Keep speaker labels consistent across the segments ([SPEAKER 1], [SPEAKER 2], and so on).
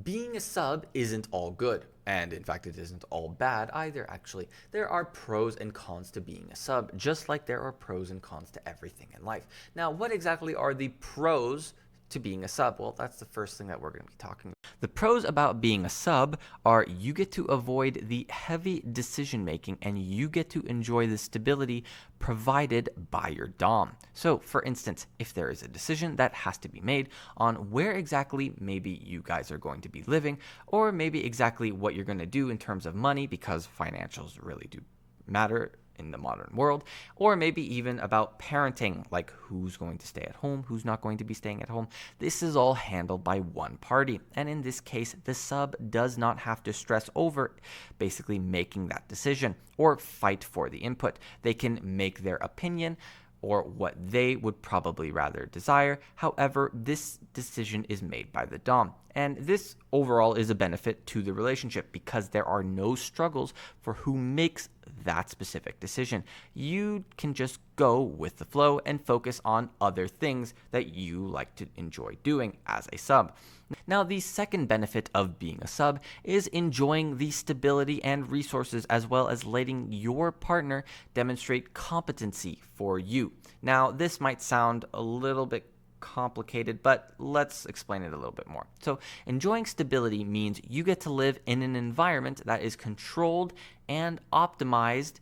[SPEAKER 1] Being a sub isn't all good, and in fact, it isn't all bad either, actually. There are pros and cons to being a sub, just like there are pros and cons to everything in life. Now, what exactly are the pros to being a sub? Well, that's the first thing that we're going to be talking about. The pros about being a sub are you get to avoid the heavy decision making and you get to enjoy the stability provided by your Dom. So, for instance, if there is a decision that has to be made on where exactly maybe you guys are going to be living, or maybe exactly what you're going to do in terms of money, because financials really do matter in the modern world, or maybe even about parenting, like who's going to stay at home, who's not going to be staying at home. This is all handled by one party. And in this case, the sub does not have to stress over basically making that decision or fight for the input. They can make their opinion or what they would probably rather desire. However, this decision is made by the Dom. And this overall is a benefit to the relationship because there are no struggles for who makes that specific decision. You can just go with the flow and focus on other things that you like to enjoy doing as a sub. Now, the second benefit of being a sub is enjoying the stability and resources as well as letting your partner demonstrate competency for you. Now, this might sound a little bit complicated, but let's explain it a little bit more. So, enjoying stability means you get to live in an environment that is controlled and optimized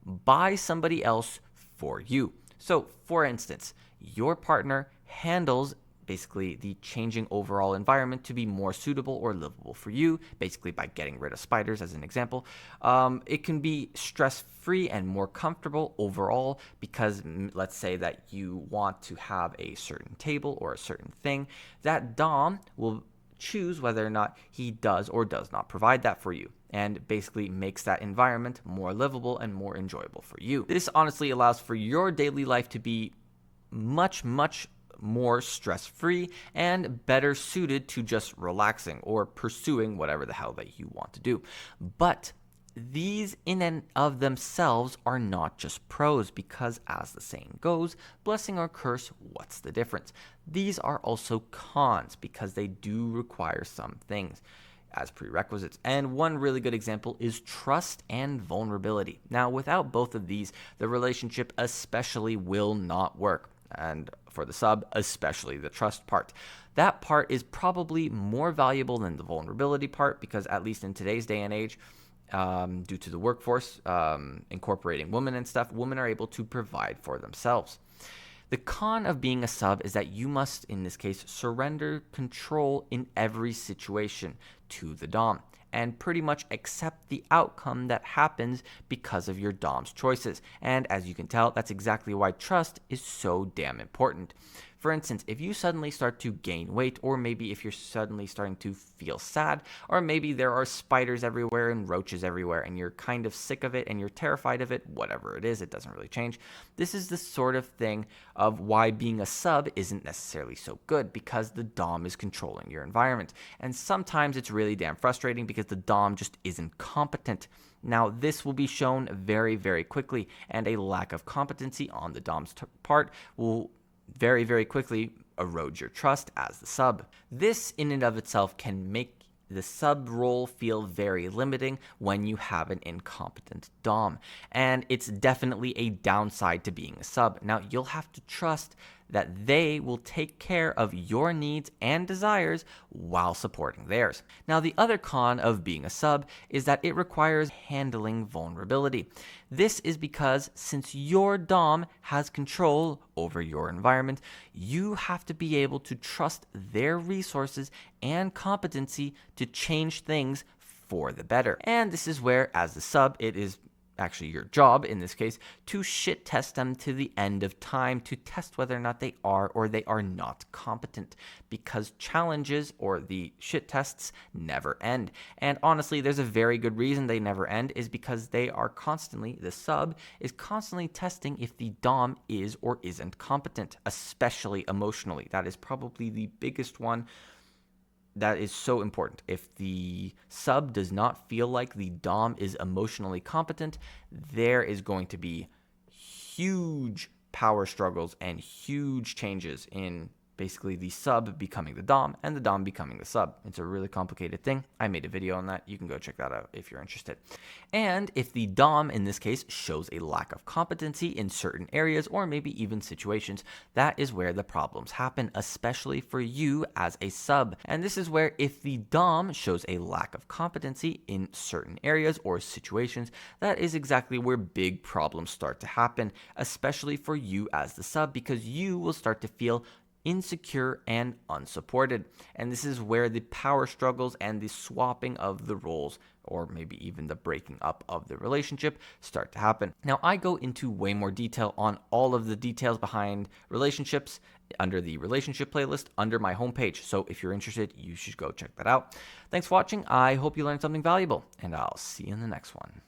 [SPEAKER 1] by somebody else for you. So, for instance, your partner handles basically the changing overall environment to be more suitable or livable for you, basically by getting rid of spiders as an example. It can be stress-free and more comfortable overall because let's say that you want to have a certain table or a certain thing. That Dom will choose whether or not he does or does not provide that for you, and basically makes that environment more livable and more enjoyable for you. This honestly allows for your daily life to be much more stress-free and better suited to just relaxing or pursuing whatever the hell that you want to do. But these in and of themselves are not just pros because, as the saying goes, blessing or curse, what's the difference? These are also cons because they do require some things as prerequisites. And one really good example is trust and vulnerability. Now, without both of these, the relationship especially will not work. And for the sub, especially the trust part. That part is probably more valuable than the vulnerability part because, at least in today's day and age, due to the workforce incorporating women and stuff, women are able to provide for themselves. The con of being a sub is that you must, in this case, surrender control in every situation to the Dom and pretty much accept the outcome that happens because of your Dom's choices. And as you can tell, that's exactly why trust is so damn important. For instance, if you suddenly start to gain weight, or maybe if you're suddenly starting to feel sad, or maybe there are spiders everywhere and roaches everywhere and you're kind of sick of it and you're terrified of it, whatever it is, it doesn't really change. This is the sort of thing of why being a sub isn't necessarily so good, because the Dom is controlling your environment. And sometimes it's really damn frustrating because the Dom just isn't competent. Now, this will be shown very, very quickly, and a lack of competency on the Dom's part will very, very quickly erode your trust as the sub. This in and of itself can make the sub role feel very limiting when you have an incompetent Dom, and it's definitely a downside to being a sub. Now, you'll have to trust that they will take care of your needs and desires while supporting theirs. Now, the other con of being a sub is that it requires handling vulnerability. This is because since your Dom has control over your environment, you have to be able to trust their resources and competency to change things for the better. And this is where, as the sub, it is actually your job in this case to shit test them to the end of time to test whether or not they are or they are not competent, because challenges or the shit tests never end. And honestly, there's a very good reason they never end, is because they are constantly, the sub is constantly testing if the Dom is or isn't competent, especially emotionally. That is probably the biggest one that is so important. If the sub does not feel like the Dom is emotionally competent, there is going to be huge power struggles and huge changes in basically the sub becoming the dom and the dom becoming the sub. It's a really complicated thing. I made a video on that. You can go check that out if you're interested. And if the dom in this case shows a lack of competency in certain areas or maybe even situations, that is where the problems happen, especially for you as a sub. And this is where if the dom shows a lack of competency in certain areas or situations, that is exactly where big problems start to happen, especially for you as the sub, because you will start to feel insecure and unsupported. And this is where the power struggles and the swapping of the roles, or maybe even the breaking up of the relationship, start to happen. Now, I go into way more detail on all of the details behind relationships under the relationship playlist under my homepage. So if you're interested, you should go check that out. Thanks for watching. I hope you learned something valuable, and I'll see you in the next one.